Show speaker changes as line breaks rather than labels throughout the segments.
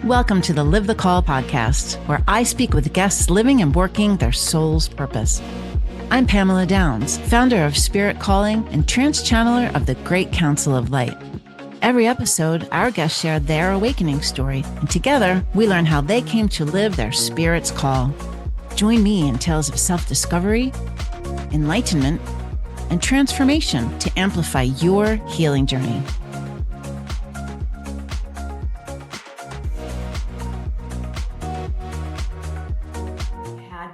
Welcome to the Live the Call podcast, where I speak with guests living and working their soul's purpose. I'm Pamela Downes, founder of Spirit Calling and trans-channeler of the Great Council of Light. Every episode, our guests share their awakening story, and together we learn how they came to live their spirit's call. Join me in tales of self-discovery, enlightenment, and transformation to amplify your healing journey.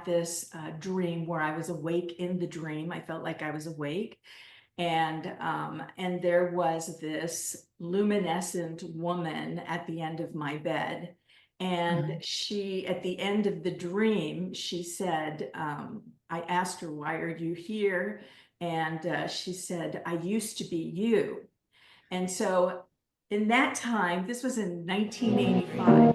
This dream where I was awake in the dream. I felt like I was awake, and there was this luminescent woman at the end of my bed, and she, at the end of the dream, she said, I asked her, "Why are you here?" And she said, "I used to be you." And so in that time, this was in 1985.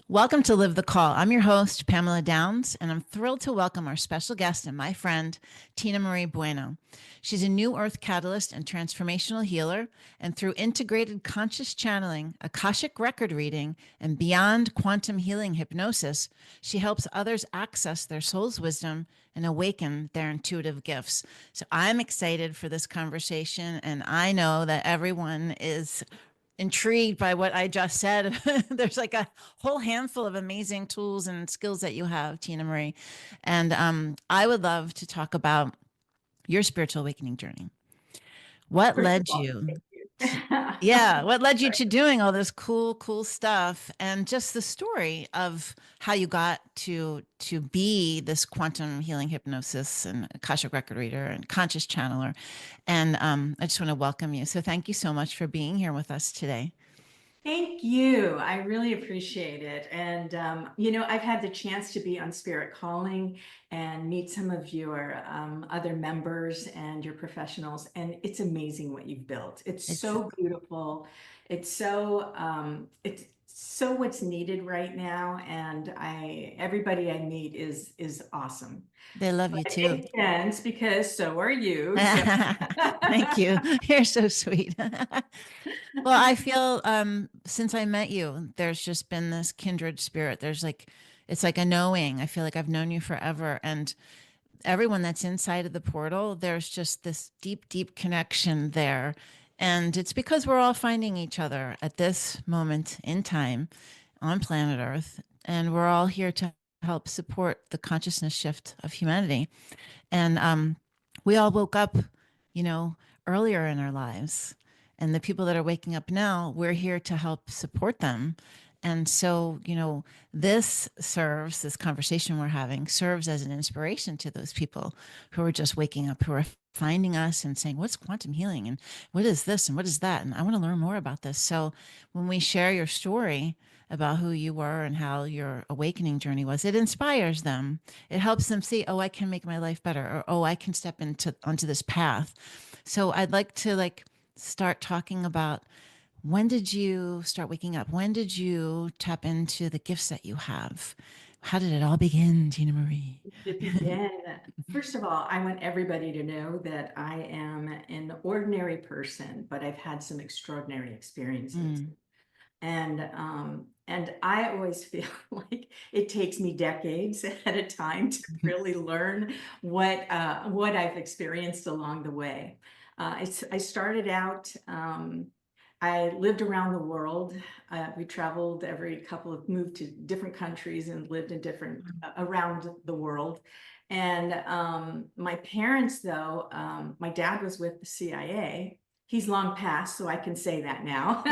Welcome to Live the Call. I'm your host, Pamela Downes, and I'm thrilled to welcome our special guest and my friend, Tina Marie Bueno. She's a New Earth catalyst and transformational healer, and through integrated conscious channeling, Akashic record reading, and beyond quantum healing hypnosis, she helps others access their soul's wisdom and awaken their intuitive gifts. So I'm excited for this conversation, and I know that everyone is intrigued by what I just said. There's like a whole handful of amazing tools and skills that you have, Tina Marie. And I would love to talk about your spiritual awakening journey. What led you? What led you to doing all this cool stuff, and just the story of how you got to be this quantum healing hypnosis and Akashic record reader and conscious channeler. And I just want to welcome you. So thank you so much for being here with us today.
Thank you. I really appreciate it. And, I've had the chance to be on Spirit Calling and meet some of your other members and your professionals. And it's amazing what you've built. It's so beautiful. It's so what's needed right now. And everybody I meet is awesome.
They love you too.
It makes sense because so are you. So.
Thank you. You're so sweet. Well, I feel since I met you, there's just been this kindred spirit. It's like a knowing. I feel like I've known you forever. And everyone that's inside of the portal, there's just this deep connection there. And it's because we're all finding each other at this moment in time on planet Earth. And we're all here to help support the consciousness shift of humanity. And we all woke up, earlier in our lives. And the people that are waking up now, we're here to help support them. And so, this conversation we're having serves as an inspiration to those people who are just waking up, who are finding us and saying, what's quantum healing? And what is this? And what is that? And I want to learn more about this. So when we share your story about who you were and how your awakening journey was, it inspires them. It helps them see, oh, I can make my life better, or, oh, I can step onto this path. So I'd like to start talking about, when did you start waking up? When did you tap into the gifts that you have? How did it all begin, Tina Marie?
It began. First of all, I want everybody to know that I am an ordinary person, but I've had some extraordinary experiences. And I always feel like it takes me decades at a time to really learn what I've experienced along the way. I started out, I lived around the world. We traveled moved to different countries and lived in different, around the world. And my parents, though, my dad was with the CIA. He's long passed, so I can say that now.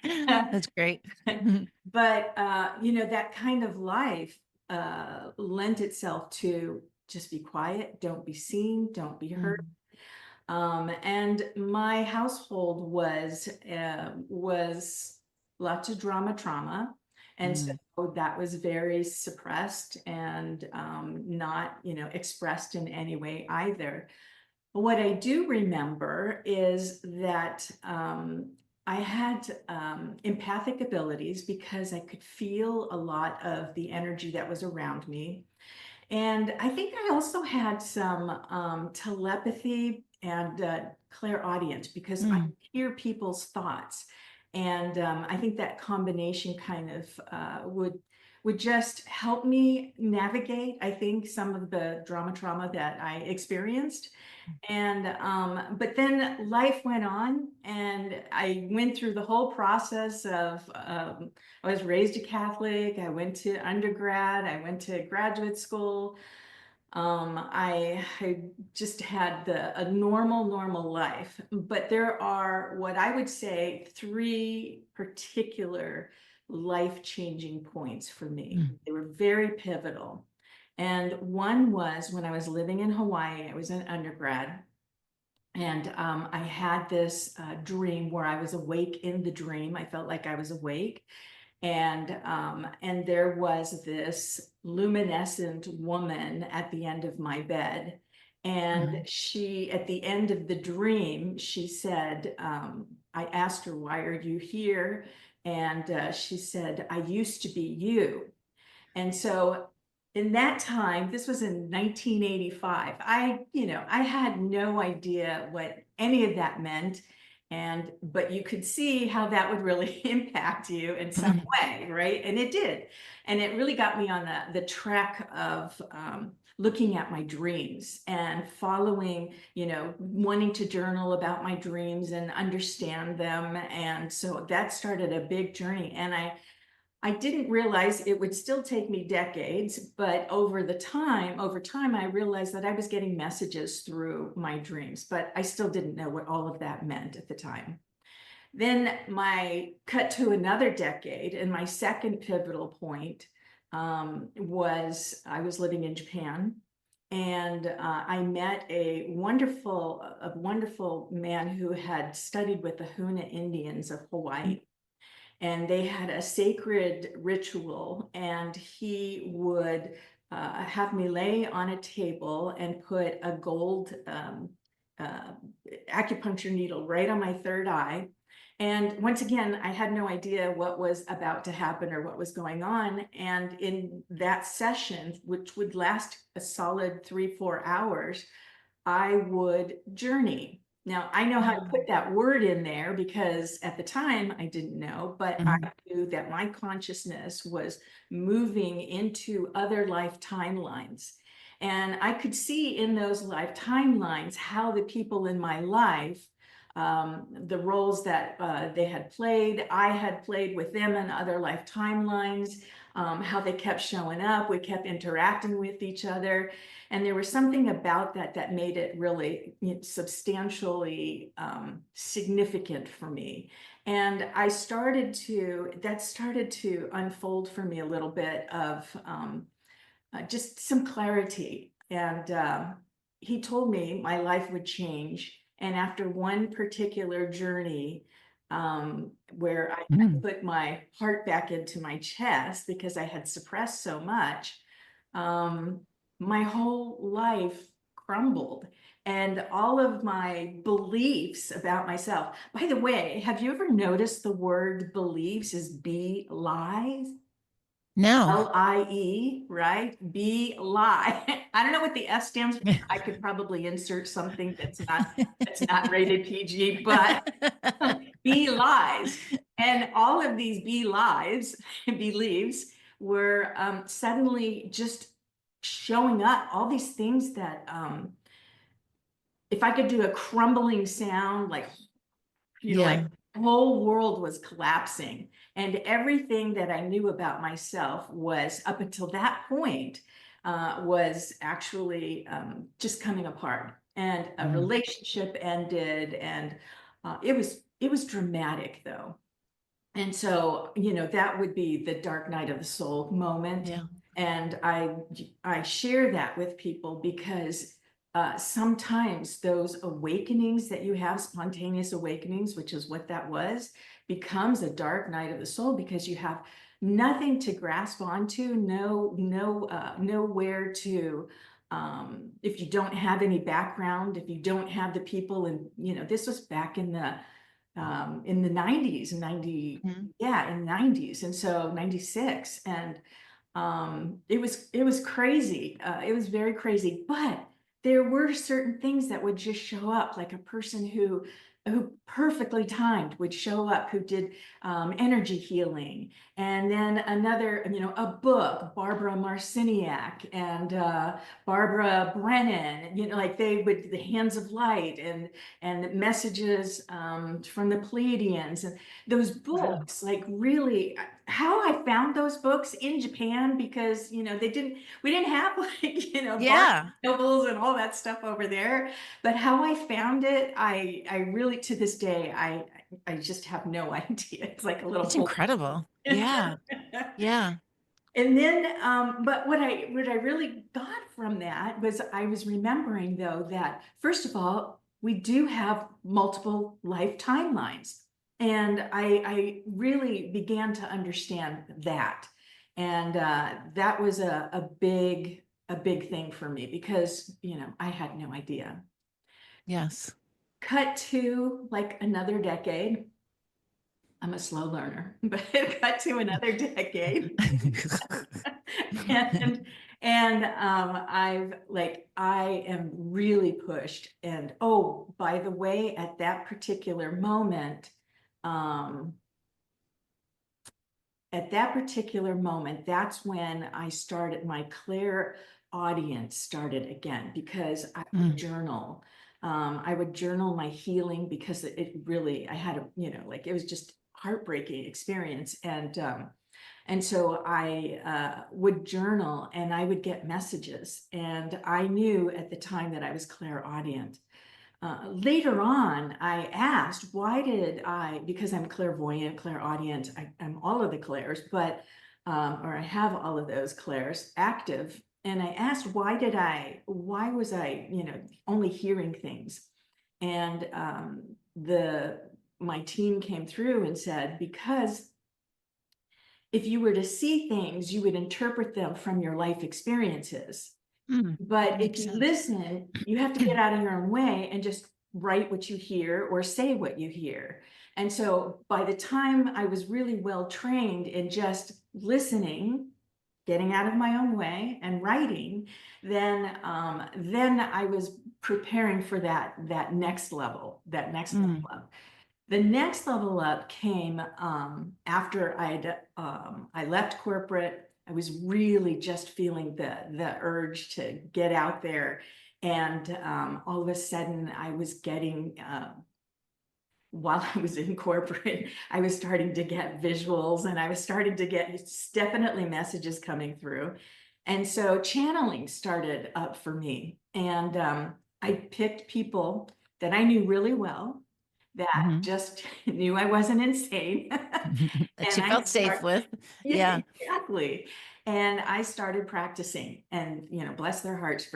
That's great.
But, that kind of life lent itself to just be quiet, don't be seen, don't be heard. And my household was lots of trauma. And so that was very suppressed and not, expressed in any way either. But what I do remember is that I had empathic abilities because I could feel a lot of the energy that was around me. And I think I also had some telepathy and clairaudience because I hear people's thoughts. And I think that combination kind of would just help me navigate, I think, some of the trauma that I experienced. And but then life went on, and I went through the whole process of I was raised a Catholic. I went to undergrad, I went to graduate school. I just had a normal life, but there are what I would say three particular life-changing points for me. They were very pivotal. And one was when I was living in Hawaii. I was an undergrad, and I had this dream where I was awake in the dream. I felt like I was awake, and there was this luminescent woman at the end of my bed. And she, at the end of the dream, she said, I asked her, "Why are you here?" And she said, "I used to be you." And so in that time, this was in 1985, I had no idea what any of that meant. But you could see how that would really impact you in some way, right? And it did. And it really got me on the track of looking at my dreams and following, wanting to journal about my dreams and understand them. And so that started a big journey. And I didn't realize it would still take me decades, but over time, I realized that I was getting messages through my dreams, but I still didn't know what all of that meant at the time. Then my cut to another decade, and my second pivotal point was I was living in Japan, and I met a wonderful man who had studied with the Huna Indians of Hawaii. And they had a sacred ritual, and he would have me lay on a table and put a gold uh, acupuncture needle right on my third eye. And once again, I had no idea what was about to happen or what was going on. And in that session, which would last a solid 3-4 hours, I would journey. Now, I know how to put that word in there because at the time I didn't know, but I knew that my consciousness was moving into other life timelines. And I could see in those life timelines how the people in my life, the roles that they had played, I had played with them in other life timelines, how they kept showing up. We kept interacting with each other. And there was something about that made it really substantially significant for me. And that started to unfold for me a little bit of just some clarity. And he told me my life would change. And after one particular journey, where I put my heart back into my chest because I had suppressed so much, my whole life crumbled, and all of my beliefs about myself. By the way, have you ever noticed the word beliefs is be lies?
No.
Lie, right? Be lie. I don't know what the S stands for. I could probably insert something that's not rated PG, but be lies. And all of these be lies, beliefs, were suddenly just showing up. All these things that if I could do a crumbling sound, like like
Yeah.
the whole world was collapsing, and everything that I knew about myself was up until that point was actually just coming apart, and a relationship ended, and it was dramatic though. And so, that would be the dark night of the soul moment.
Yeah.
And I share that with people because sometimes those awakenings that you have, spontaneous awakenings, which is what that was, becomes a dark night of the soul because you have nothing to grasp onto, nowhere to, if you don't have any background, if you don't have the people, and this was back in the 90s, in 90s, and so 96. And it was crazy. It was very crazy, but there were certain things that would just show up, like a person who who perfectly timed would show up, who did energy healing. And then another, a book, Barbara Marciniak and Barbara Brennan, like they would, the Hands of Light and messages from the Pleiadians. And those
Wow.
books, like really, how I found those books in Japan, because, we didn't have like, Barnes
Yeah.
and Nobles and all that stuff over there. But how I found it, I really, to this day, I just have no idea. It's like a little
It's
hole.
incredible. Yeah. Yeah.
And then, but what I really got from that was, I was remembering though that, first of all, we do have multiple life timelines. And I really began to understand that. And that was a big thing for me, because, I had no idea.
Yes.
Cut to like another decade. I'm a slow learner, but cut to another decade. and I am really pushed. And oh, by the way, at that particular moment, um, that's when I started, my clair audience started again, because I would
Mm.
journal. I would journal my healing, because it really, I had a, like, it was just heartbreaking experience. And so I would journal, and I would get messages. And I knew at the time that I was clairaudient. Later on, I asked, why did I, because I'm clairvoyant, clairaudient, I'm all of the clairs, but, or I have all of those clairs active. And I asked, why was I, only hearing things? And my team came through and said, because if you were to see things, you would interpret them from your life experiences.
Mm.
But if
Makes
you
sense.
listen, you have to get out of your own way and just write what you hear or say what you hear. And so by the time I was really well trained in just listening, getting out of my own way and writing, then I was preparing for that next level,
Mm.
up. The next level up came after I left corporate. I was really just feeling the urge to get out there, and all of a sudden I was getting. While I was in corporate, I was starting to get visuals, and I was starting to get definitely messages coming through. And so channeling started up for me. And I picked people that I knew really well, that
Mhm.
just knew I wasn't insane.
That
And
you
I
felt safe
start,
with.
yeah,
Yeah.
exactly. And I started practicing, and, bless their hearts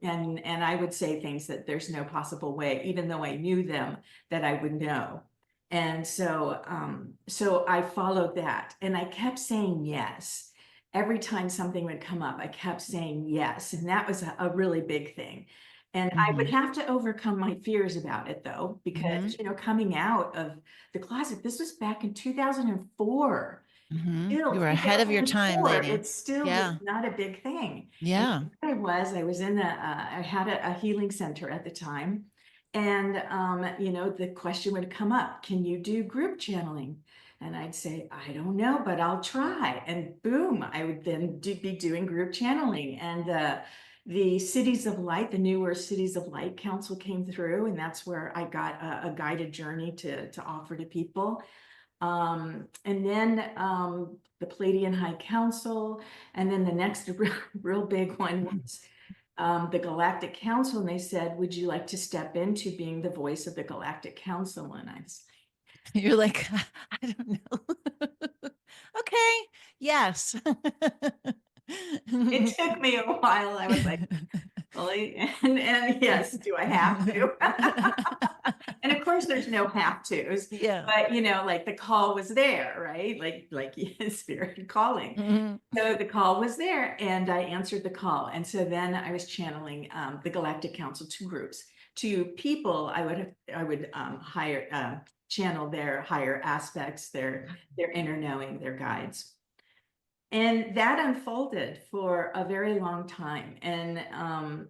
and I would say things that there's no possible way, even though I knew them, that I would know. And so I followed that, and I kept saying yes. Every time something would come up, I kept saying yes. And that was a really big thing. And I would
Mhm.
have to overcome my fears about it though, because,
Mhm.
coming out of the closet, this was back in 2004.
Mhm.
Still,
You were ahead of your time,
2004,
lady.
it still was
Yeah.
not a big thing. And
Yeah.
I was in I had a healing center at the time. And, the question would come up, can you do group channeling? And I'd say, I don't know, but I'll try. And boom, I would then be doing group channeling. And the Cities of Light, the newer Cities of Light Council came through. And that's where I got a guided journey to offer to people. And then the Palladian High Council, and then the next real big one was the Galactic Council. And they said, would you like to step into being the voice of the Galactic Council? And I was,
You're like, I don't know. Okay. Yes.
it took me a while. I was like, really? And yes, do I have to? And of course, there's no have tos,
Yeah.
but like the call was there, right? Like spirit calling.
Mhm.
So the call was there, and I answered the call. And so then I was channeling the Galactic Council to groups, to people. I would hire channel their higher aspects, their inner knowing, their guides. And that unfolded for a very long time. And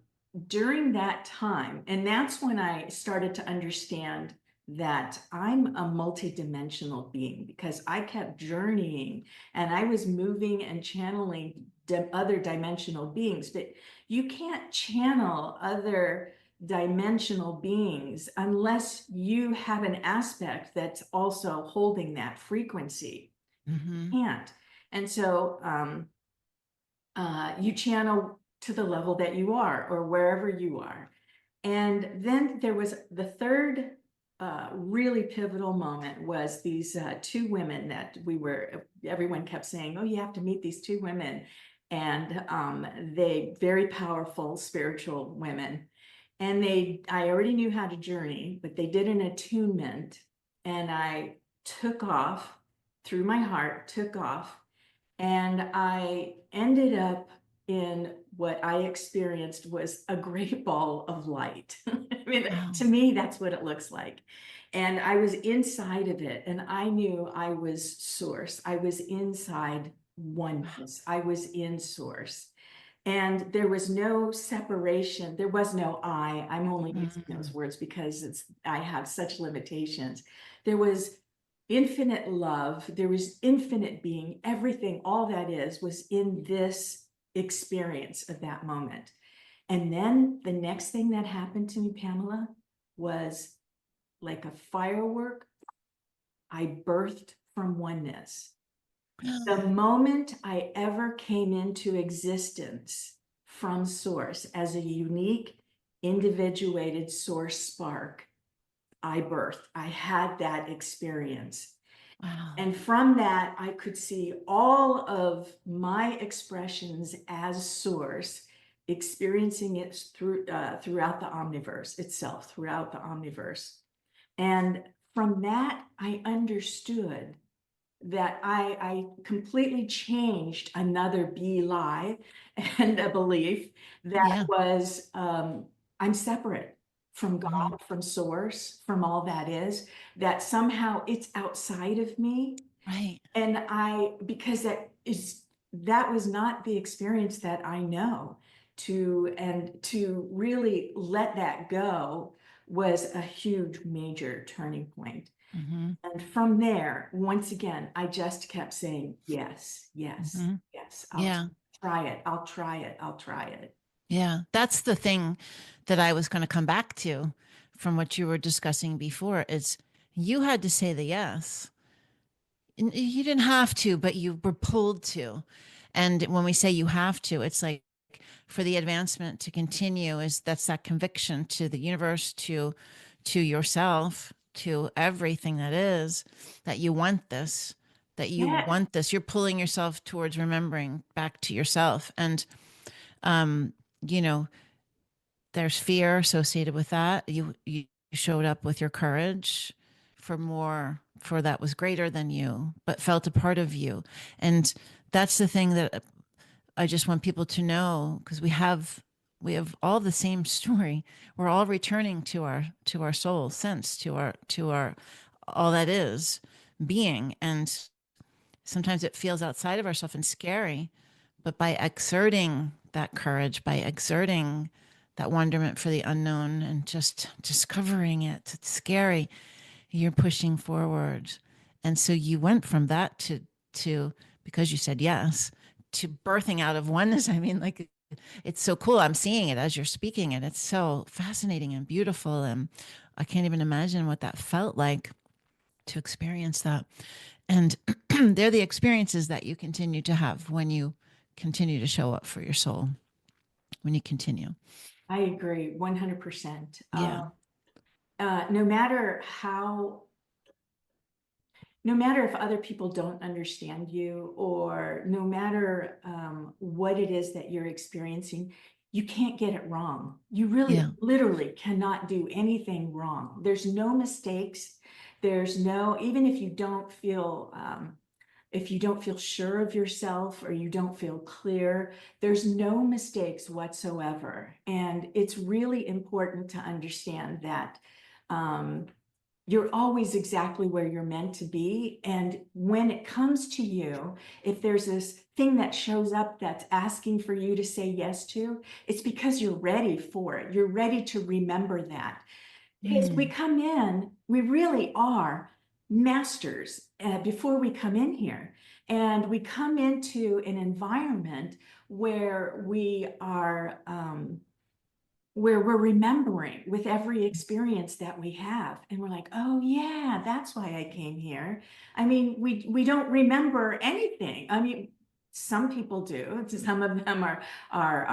during that time, and that's when I started to understand that I'm a multidimensional being, because I kept journeying and I was moving and channeling other dimensional beings. But you can't channel other dimensional beings unless you have an aspect that's also holding that frequency.
Mm-hmm.
Can't. And so you channel to the level that you are, or wherever you are. And then there was the third really pivotal moment, was these two women that everyone kept saying, oh, you have to meet these two women. And they very powerful spiritual women. And I already knew how to journey, but they did an attunement, and I took off through my heart, took off, and I ended up in what I experienced was a great ball of light. I mean,
Wow.
to me, that's what it looks like. And I was inside of it, and I knew I was source. I was inside oneness. I was in source. And there was no separation. There was no I. I'm only using those
Mm-hmm.
words because I have such limitations. There was infinite love. There was infinite being. Everything, all that is, was in this experience of that moment. And then the next thing that happened to me, Pamela, was like a firework. I birthed from oneness. The moment I ever came into existence from source as a unique, individuated source spark, I birthed. I had that experience.
Wow.
And from that, I could see all of my expressions as source, experiencing it throughout the omniverse itself, throughout the omniverse. And from that, I understood that I completely changed another lie and a belief that
Yeah.
was I'm separate from
Mm-hmm.
God, from source, from all that is, that somehow it's outside of me.
Right.
And because that was not the experience that I know. To really let that go was a huge major turning point.
Mm-hmm.
And from there, once again, I just kept saying, yes, yes,
Mm-hmm.
yes, I'll
Yeah.
try it. I'll try it. I'll try it.
Yeah. That's the thing that I was going to come back to from what you were discussing before is you had to say the yes. You didn't have to, but you were pulled to. And when we say you have to, it's like for the advancement to continue is that's that conviction to the universe, to yourself, to everything that is, that you want this, that you
Yeah.
want this. You're pulling yourself towards remembering back to yourself. And um, you know, there's fear associated with that. You showed up with your courage for more, for that was greater than you, but felt a part of you. And that's the thing that I just want people to know, because we have all the same story. We're all returning to our soul sense, to our all that is being. And sometimes it feels outside of ourselves and scary, but by exerting that courage, by exerting that wonderment for the unknown and just discovering it, it's scary, you're pushing forward. And so you went from that to because you said yes, to birthing out of oneness. I mean, like it's so cool. I'm seeing it as you're speaking it. It's so fascinating and beautiful. And I can't even imagine what that felt like to experience that. And they're the experiences that you continue to have when you continue to show up for your soul, when you continue.
I agree 100%.
Yeah.
No matter how, no matter if other people don't understand you, or no matter what it is that you're experiencing, you can't get it wrong. You really,
Yeah.
literally cannot do anything wrong. There's no mistakes. There's no, even if you don't feel sure of yourself, or you don't feel clear, there's no mistakes whatsoever. And it's really important to understand that um, you're always exactly where you're meant to be. And when it comes to you, if there's this thing that shows up that's asking for you to say yes to, it's because you're ready for it. You're ready to remember that. Because we
Mm.
come in, we really are masters before we come in here. And we come into an environment where we are where we're remembering with every experience that we have. And we're like, oh yeah, that's why I came here. I mean, we don't remember anything. I mean, some people do. Some of them are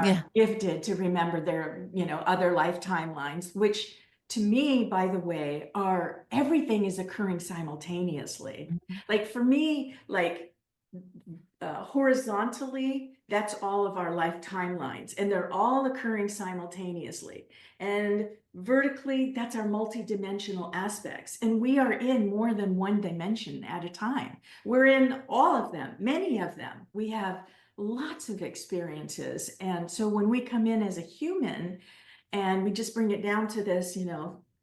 Yeah.
gifted to remember their, other lifetime lines, which to me, by the way, are everything is occurring simultaneously.
Mhm.
Like for me, like horizontally, that's all of our life timelines, and they're all occurring simultaneously. And vertically, that's our multidimensional aspects. And we are in more than one dimension at a time. We're in all of them, many of them. We have lots of experiences. And so when we come in as a human and we just bring it down to this,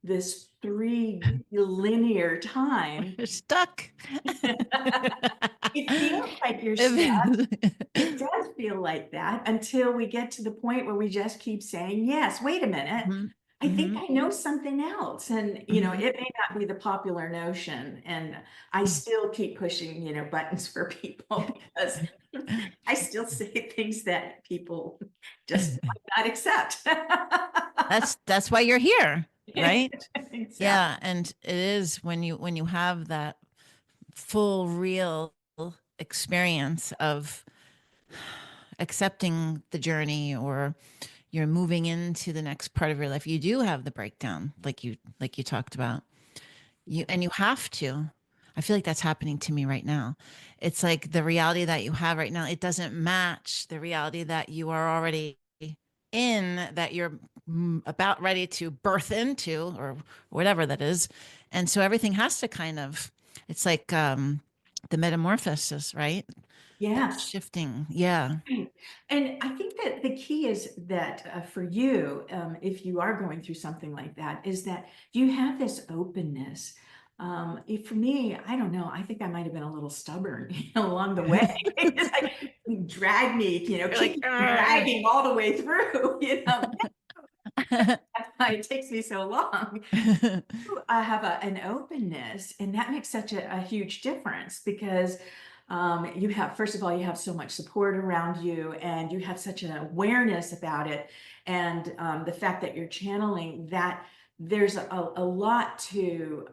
this three linear time,
You're stuck.
it feels like you're stuck. It does feel like that until we get to the point where we just keep saying, yes, wait a minute.
Mhm.
I think
Mhm.
I know something else. And,
Mhm.
it may not be the popular notion. And I still keep pushing, buttons for people because I still say things that people just might not accept.
That's why you're here, right?
Exactly.
Yeah, and it is when you have that full real experience of accepting the journey, or you're moving into the next part of your life, you do have the breakdown like you talked about. You have to. I feel like that's happening to me right now. It's like the reality that you have right now, it doesn't match the reality that you are already in, that you're about ready to birth into, or whatever that is. And so everything has to kind of, it's like the metamorphosis, right? That
Yes.
shifting. Yeah.
Right. And I think that the key is that for you, if you are going through something like that, is that you have this openness. For me, I don't know. I think I might have been a little stubborn, along the way. It's like drag me,
You're
keep
like,
me
"Arr."
dragging all the way through. That's why it takes me so long. I have an openness, and that makes such a huge difference because you have, first of all, you have so much support around you, and you have such an awareness about it. And the fact that you're channeling that, there's a lot to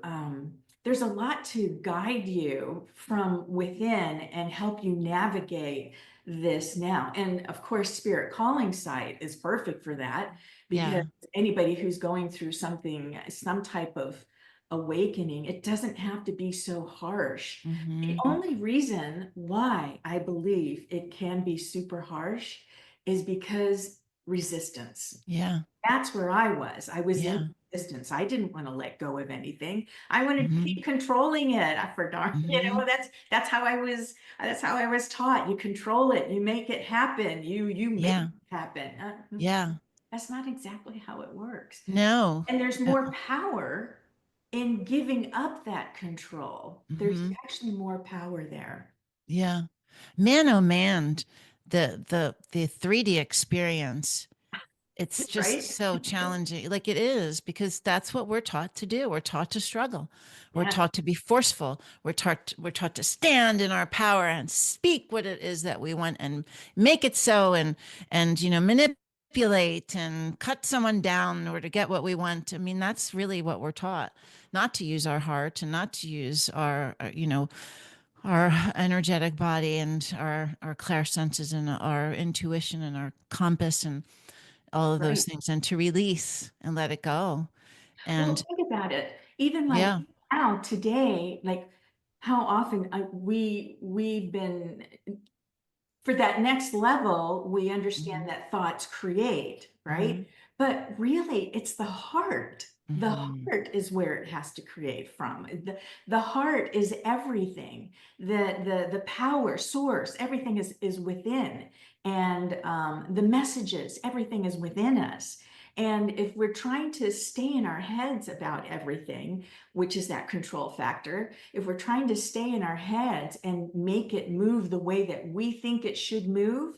there's a lot to guide you from within and help you navigate this now. And of course, Spirit Calling Site is perfect for that because
Yeah.
anybody who's going through something, some type of awakening, it doesn't have to be so harsh. The
Hmm.
only reason why I believe it can be super harsh is because resistance.
Yeah.
That's where I was. I was in
Yeah.
resistance. I didn't want to let go of anything. I wanted to
Hmm.
keep controlling it. For darn,
Hmm.
that's how I was. That's how I was taught. You control it. You make it happen. You make it
Yeah.
happen.
Yeah.
That's not exactly how it works.
No.
And there's more power in giving up that control. There's
Hmm.
actually more power there.
Yeah. Man, oh man, the 3D experience, it's just
Right?
so challenging. Like it is, because that's what we're taught to do. We're taught to struggle. We're
Yeah.
taught to be forceful. We're taught to stand in our power and speak what it is that we want and make it so, and manipulate and cut someone down or to get what we want. I mean, that's really what we're taught. Not to use our heart, and not to use our energetic body, and our clair senses, and our intuition, and our compass, and all of those
Right.
things, and to release and let it go.
Well,
And
think about it. Even like
yeah.
now, today, like how often we've been for that next level, we understand
Hmm.
that thoughts create,
Hmm.
right? But really, it's the heart. The
Hmm.
heart is where it has to create from. The heart is everything. The power source, everything is within. And the messages, everything is within us. And if we're trying to stay in our heads about everything, which is that control factor, if we're trying to stay in our heads and make it move the way that we think it should move,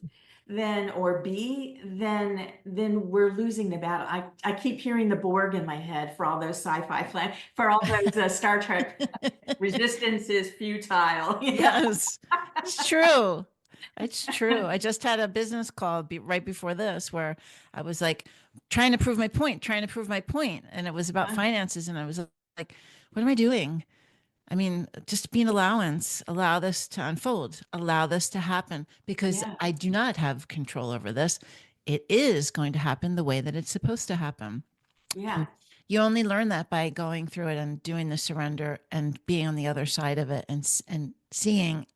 then or be, then we're losing the battle. I keep hearing the Borg in my head for all those sci-fi for all those Star Trek resistance is futile.
Yes, it's true. It's true. I just had a business call right before this where I was like trying to prove my point, trying to prove my point, and it was about finances. And I was like, what am I doing? I mean, just be an allowance, allow this to unfold, allow this to happen because
Yeah,
I do not have control over this. It is going to happen the way that it's supposed to happen.
yeah,
And you only learn that by going through it and doing the surrender and being on the other side of it and seeing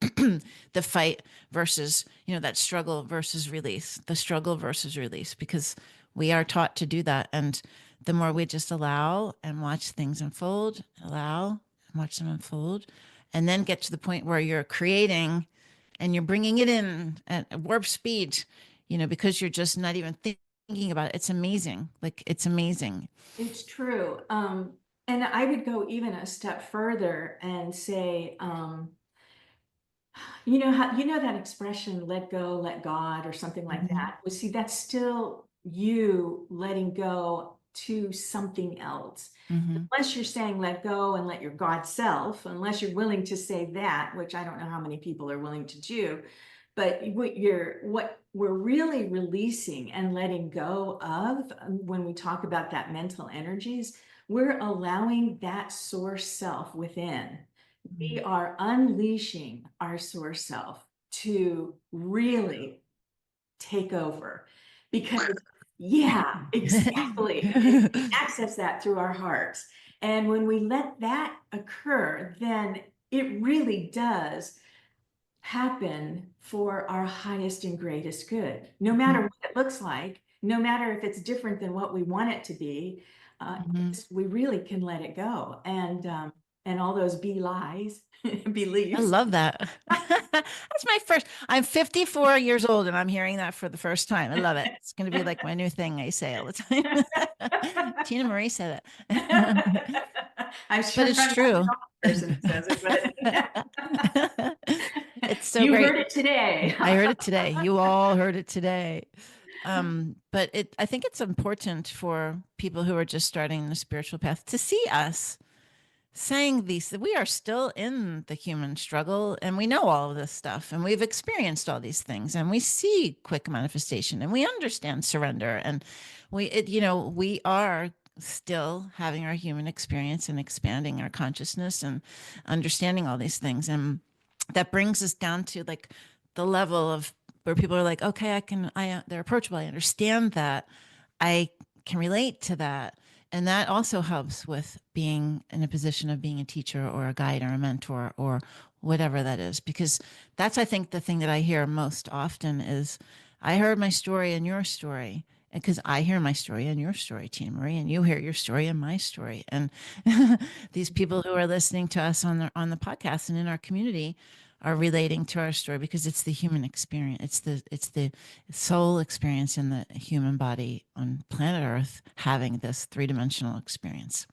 the fight versus, that struggle versus release, the struggle versus release, because we are taught to do that. And the more we just allow and watch things unfold, allow and watch them unfold, and then get to the point where you're creating and you're bringing it in at warp speed, because you're just not even thinking about it. It's amazing. Like it's amazing.
it's true. And I would go even a step further and say, that expression, let go, let God, or something like
Mhm.
that. Well, see, that's still you letting go to something else.
Mhm.
Unless you're saying let go and let your God self, unless you're willing to say that, which I don't know how many people are willing to do, but what we're really releasing and letting go of when we talk about that mental energies, we're allowing that source self within. We
Mhm.
are unleashing our source self to really take over because yeah, exactly. We access that through our hearts. And when we let that occur, then it really does happen for our highest and greatest good. No matter
Mhm.
what it looks like, no matter if it's different than what we want it to be,
Mhm.
we really can let it go. And all those be lies,
I
beliefs.
love that. That's my first. I'm 54 years old and I'm hearing that for the first time. I love it. It's going to be like my new thing I say all the time. Tina Marie said it.
I'm
But
sure
it's
I'm not the
true.
only person who says it, but
It's so
you heard
great.
it today.
I heard it today. You all heard it today. But I think it's important for people who are just starting the spiritual path to see us saying these. We are still in the human struggle and we know all of this stuff and we've experienced all these things and we see quick manifestation and we understand surrender and we are still having our human experience and expanding our consciousness and understanding all these things. And that brings us down to like the level of where people are like, okay, they're approachable. I understand that. I can relate to that. And that also helps with being in a position of being a teacher or a guide or a mentor or whatever that is. Because that's, I think, the thing that I hear most often is I heard my story and your story. Because I hear my story and your story, Tina Marie, and you hear your story and my story. And these people who are listening to us on the podcast and in our community are relating to our story because it's the human experience. It's the soul experience in the human body on planet Earth having this three-dimensional experience.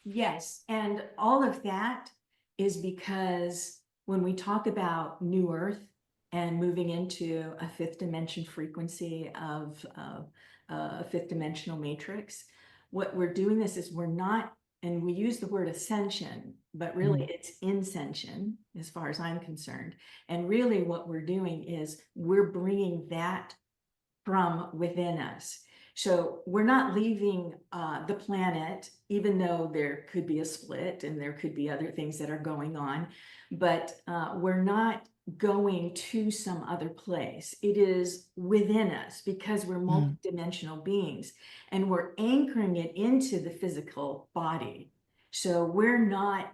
Yes, and all of that is because when we talk about New Earth and moving into a fifth dimension frequency of a fifth dimensional matrix, what we're doing this is we're not, and we use the word ascension, but really
Mm,
it's inscension as far as I'm concerned. And really what we're doing is we're bringing that from within us. So we're not leaving the planet, even though there could be a split and there could be other things that are going on, but we're not going to some other place. It is within us because we're
mm,
multidimensional beings and we're anchoring it into the physical body. So we're not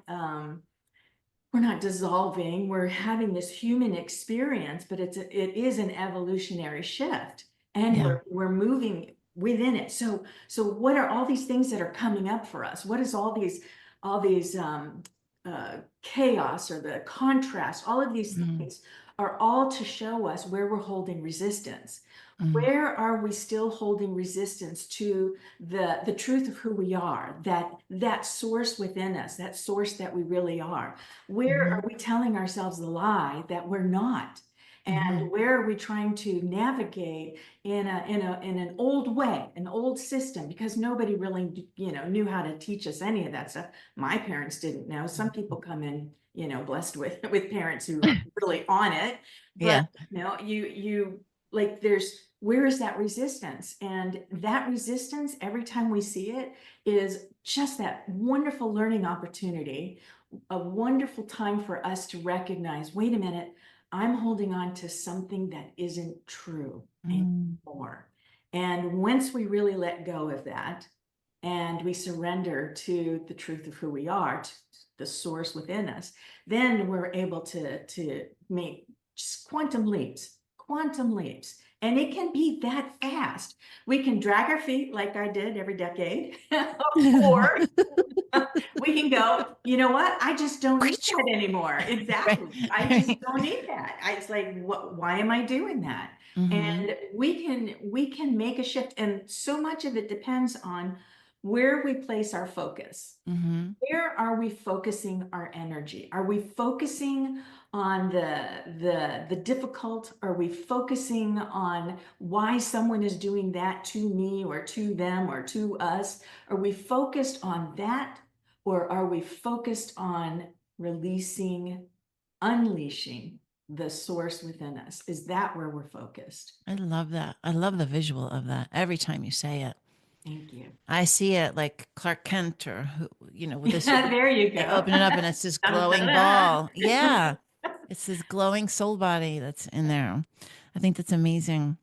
dissolving, we're having this human experience, but it is an evolutionary shift and
yeah.
we're moving within it. So what are all these things that are coming up for us? What is all these chaos or the contrast, all of these
Mm-hmm.
things are all to show us where we're holding resistance.
Mm-hmm.
Where are we still holding resistance to the truth of who we are, that source within us, that source that we really are? Where
Mm-hmm.
are we telling ourselves the lie that we're not?
Mm-hmm.
And where are we trying to navigate in an old way, an old system? Because nobody really, knew how to teach us any of that stuff. My parents didn't know. Some people come in, blessed with parents who are really on it. But
Yeah.
you like where is that resistance? And that resistance, every time we see it, is just that wonderful learning opportunity, a wonderful time for us to recognize, wait a minute, I'm holding on to something that isn't true
Mm.
anymore. And once we really let go of that and we surrender to the truth of who we are, to the source within us, then we're able to make just quantum leaps. And it can be that fast. We can drag our feet like I did every decade, or we can go, you know what? I just don't need that anymore.
Right.
Exactly. I just
Right.
don't need that. It's like, why am I doing that?
Mm-hmm.
And we can make a shift. And so much of it depends on where we place our focus.
Mm-hmm.
Where are we focusing our energy? Are we focusing on the difficult? Are we focusing on why someone is doing that to me or to them or to us? Are we focused on that? Or are we focused on releasing, unleashing the source within us? Is that where we're focused?
I love that. I love the visual of that every time you say it.
Thank you.
I see it like Clark Kent or who, with this
There you go.
open it up and it's this
Dun, dun,
glowing
dun.
ball. Yeah. It's this glowing soul body that's in there. I think that's amazing.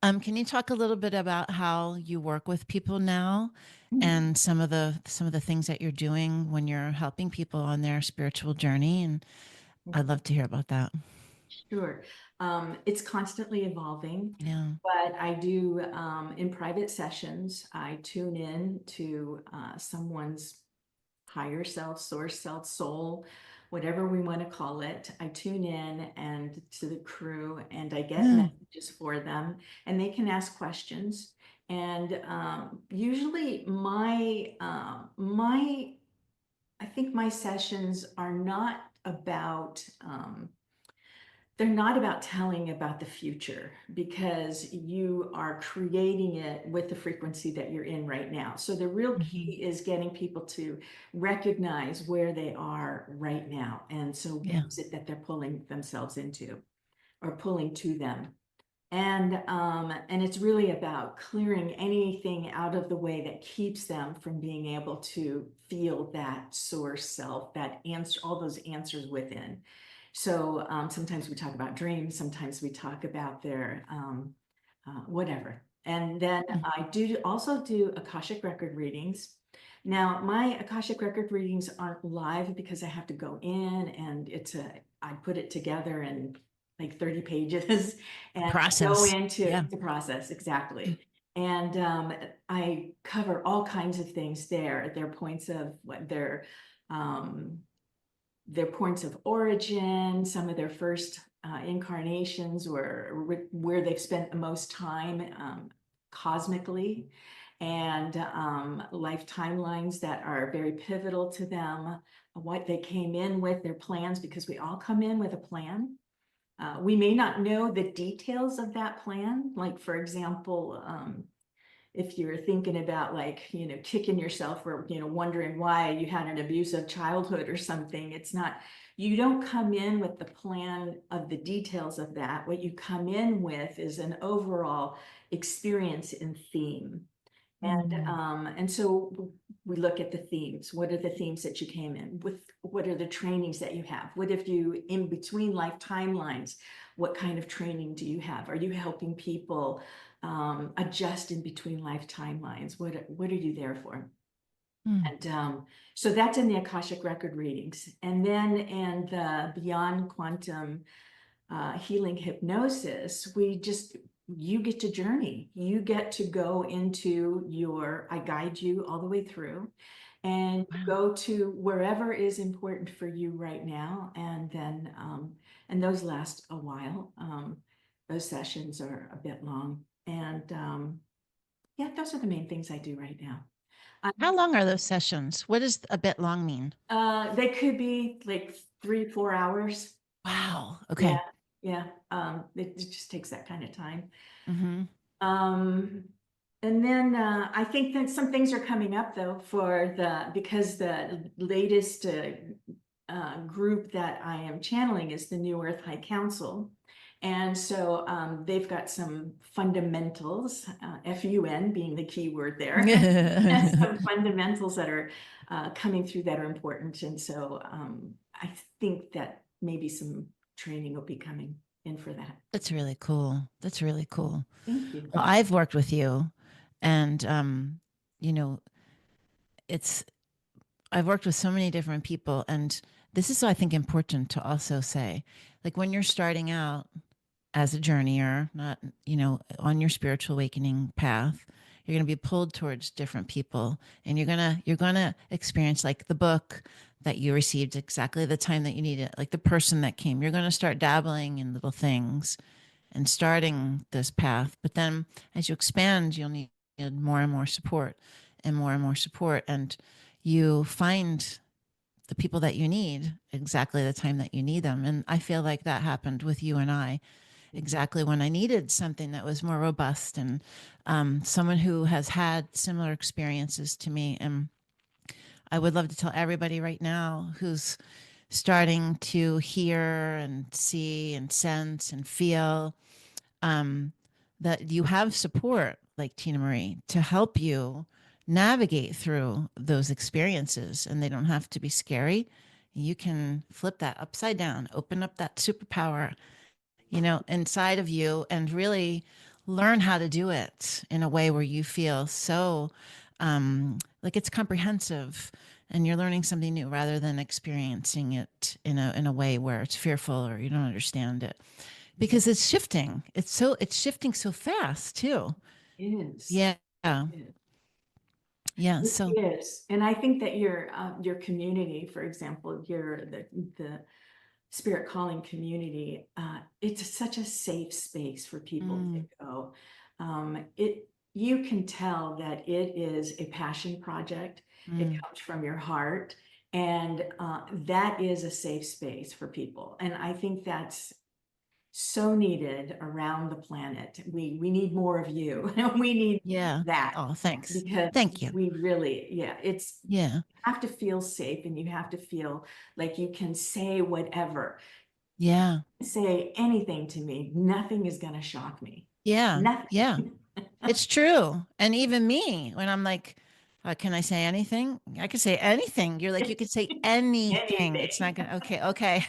Can you talk a little bit about how you work with people now and some of the things that you're doing when you're helping people on their spiritual journey? And I'd love to hear about that.
Sure. It's constantly evolving,
Yeah.
but I do, in private sessions, I tune in to someone's higher self, source self, soul, whatever we want to call it. I tune in and to the crew and I get
Yeah.
messages for them and they can ask questions. And usually I think my sessions are not about, they're not about telling about the future because you are creating it with the frequency that you're in right now. So the real
Hmm.
key is getting people to recognize where they are right now. And so what
Yeah.
is it that they're pulling themselves into or pulling to them? And it's really about clearing anything out of the way that keeps them from being able to feel that source self, that answer, all those answers within. So sometimes we talk about dreams, sometimes we talk about their whatever. And then I do also do Akashic record readings. Now, my Akashic record readings aren't live because I have to go in and I put it together in like 30 pages and go
Process.
into
Yeah.
the process exactly. And I cover all kinds of things there. Their points of what their points of origin, some of their first incarnations, or where they've spent the most time cosmically, and life timelines that are very pivotal to them, what they came in with, their plans, because we all come in with a plan. We may not know the details of that plan. Like, for example, if you're thinking about like, kicking yourself or, wondering why you had an abusive childhood or something, it's not, you don't come in with the plan of the details of that. What you come in with is an overall experience and theme.
Mm.
And so we look at the themes. What are the themes that you came in with? What are the trainings that you have? What if you, in between life timelines, what kind of training do you have? Are you helping people adjust in between life timelines? What are you there for?
Mm.
And so that's in the Akashic record readings. And then in the Beyond Quantum healing hypnosis, you get to journey. You get to go into I guide you all the way through. and
Wow.
go to wherever is important for you right now. And then, and those last a while. Those sessions are a bit long. And yeah, those are the main things I do right now.
How long are those sessions? What does a bit long mean?
They could be like 3, 4 hours.
Wow.
Yeah,
Okay.
yeah. It just takes that kind of time.
Mm-hmm.
Um, and then I think that some things are coming up though for because the latest group that I am channeling is the New Earth High Council. And so they've got some fundamentals, FUN being the key word there, and some fundamentals that are coming through that are important. And so I think that maybe some training will be coming in for that.
That's really cool. That's really cool.
Thank you.
Well, I've worked with you, and you know, it's I've worked with so many different people, and this is, I think, important to also say, like when you're starting out as a journeyer, not, on your spiritual awakening path, you're going to be pulled towards different people, and you're going to experience, like the book that you received exactly the time that you need it, like the person that came. You're going to start dabbling in little things and starting this path. But then as you expand, you'll need more and more support and more and more support. And you find the people that you need exactly the time that you need them. And I feel like that happened with you and I exactly when I needed something that was more robust, and someone who has had similar experiences to me. And I would love to tell everybody right now who's starting to hear and see and sense and feel, um, that you have support like Tina Marie to help you navigate through those experiences, and they don't have to be scary. You can flip that upside down, open up that superpower, inside of you, and really learn how to do it in a way where you feel so, like it's comprehensive, and you're learning something new rather than experiencing it in a way where it's fearful or you don't understand it, because it's shifting. It's shifting so fast too.
It is.
Yeah.
It is.
Yeah.
It
So,
is. And I think that your community, for example, the spirit calling community, it's such a safe space for people to
mm,
go. It You can tell that it is a passion project. It
mm,
comes from your heart, and that is a safe space for people. And I think that's so needed around the planet. We need more of you. We need
yeah.
that
Oh, thanks.
because
Thank you.
we really, yeah, it's
Yeah.
have to feel safe, and you have to feel like you can say whatever,
Yeah.
say anything to me. Nothing is going to shock me.
Yeah.
Nothing.
Yeah. It's true. And even me, when I'm like, can I say anything? I can say anything. You're like, you can say anything. It's not
Anything.
going to, okay, okay.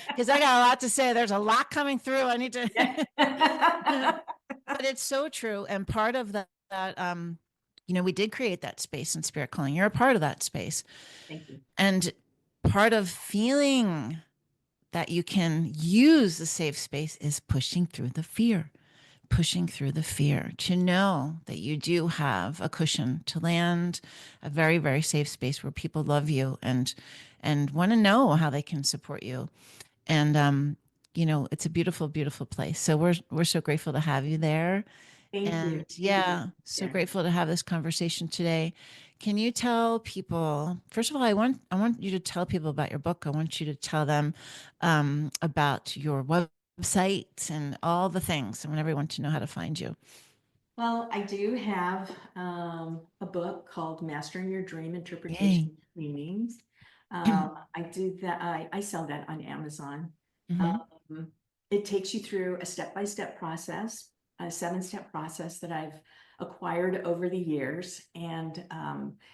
Because I got a lot to say. There's a lot coming through. I need to,
Yeah.
but it's so true. And part of that, we did create that space in spirit calling. You're a part of that space.
Thank you.
And part of feeling that you can use the safe space is pushing through the fear, to know that you do have a cushion to land, a very, very safe space where people love you and want to know how they can support you. And it's a beautiful, beautiful place. So we're so grateful to have you there.
Thank
And
you. Thank you.
yeah, so
Yeah.
grateful to have this conversation today. Can you tell people, first of all, I want you to tell people about your book. I want you to tell them about your website and all the things. I want everyone to know how to find you.
Well, I do have a book called Mastering Your Dream
Yay.
Interpretation Meanings. I do that. I sell that on Amazon.
Hmm.
Um, it takes you through a step-by-step process, a 7-step process that I've acquired over the years, and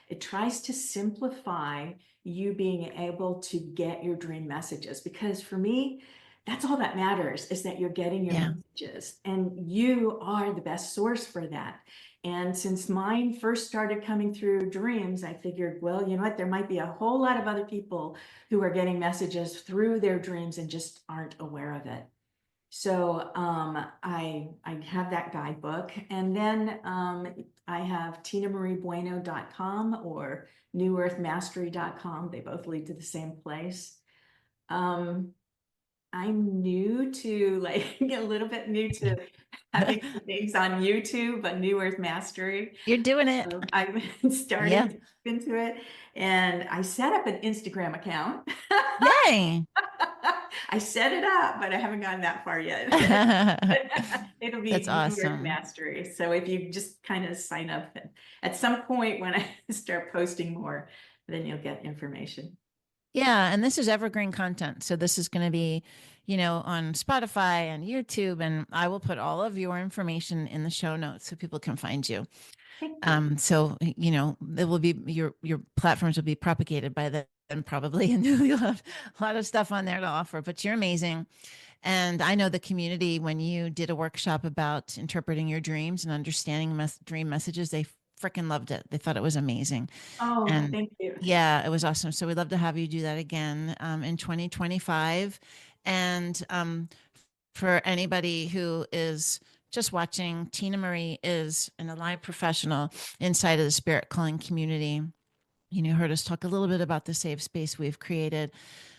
it tries to simplify you being able to get your dream messages. Because for me, that's all that matters, is that you're getting your
Yeah.
messages, and you are the best source for that. And since mine first started coming through dreams, I figured, well, you know what, there might be a whole lot of other people who are getting messages through their dreams and just aren't aware of it. So I have that guidebook, and then I have tinamarieboeno.com or newearthmastery.com. They both lead to the same place. I'm new to a little bit new to having things on YouTube, but New Earth Mastery.
You're doing it.
So I've been
Yeah.
starting to get into it, and I set up an Instagram account.
Yay.
I set it up, but I haven't gotten that far yet. It'll be
That's
New Earth
awesome.
Mastery. So if you just kind of sign up, at some point when I start posting more, then you'll get information.
Yeah, and this is evergreen content. So this is going to be, on Spotify and YouTube, and I will put all of your information in the show notes so people can find you.
Thank you.
So it will be your platforms will be propagated by then probably, and you'll have a lot of stuff on there to offer. But you're amazing, and I know the community when you did a workshop about interpreting your dreams and understanding dream messages, they freaking loved it. They thought it was amazing.
Oh,
And
thank you.
yeah, it was awesome. So we'd love to have you do that again in 2025. And for anybody who is just watching, Tina Marie is an alive professional inside of the Spirit Calling community. You heard us talk a little bit about the safe space we've created.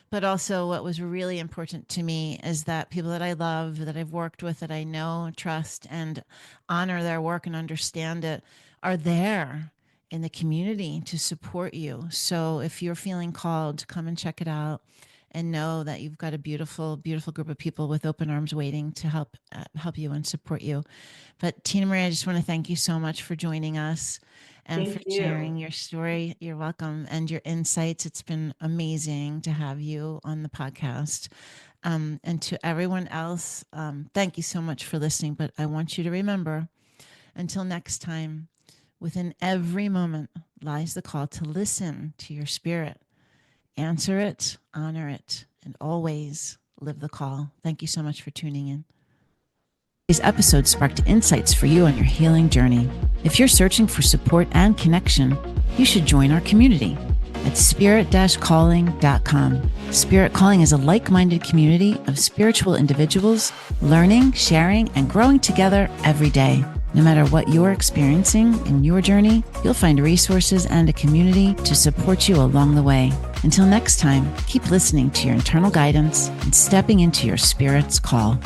But also, what was really important to me is that people that I love, that I've worked with, that I know, trust, and honor their work and understand it are there in the community to support you. So if you're feeling called, come and check it out and know that you've got a beautiful, beautiful group of people with open arms waiting to help you and support you. But Tina Marie, I just want to thank you so much for joining us and for
Thank you.
sharing your story. You're welcome. And your insights. It's been amazing to have you on the podcast. And to everyone else, thank you so much for listening. But I want you to remember, until next time, within every moment lies the call to listen to your spirit, answer it, honor it, and always live the call. Thank you so much for tuning in. These episodes sparked insights for you on your healing journey. If you're searching for support and connection, you should join our community at spirit-calling.com. Spirit Calling is a like-minded community of spiritual individuals learning, sharing, and growing together every day. No matter what you're experiencing in your journey, you'll find resources and a community to support you along the way. Until next time, keep listening to your internal guidance and stepping into your spirit's call.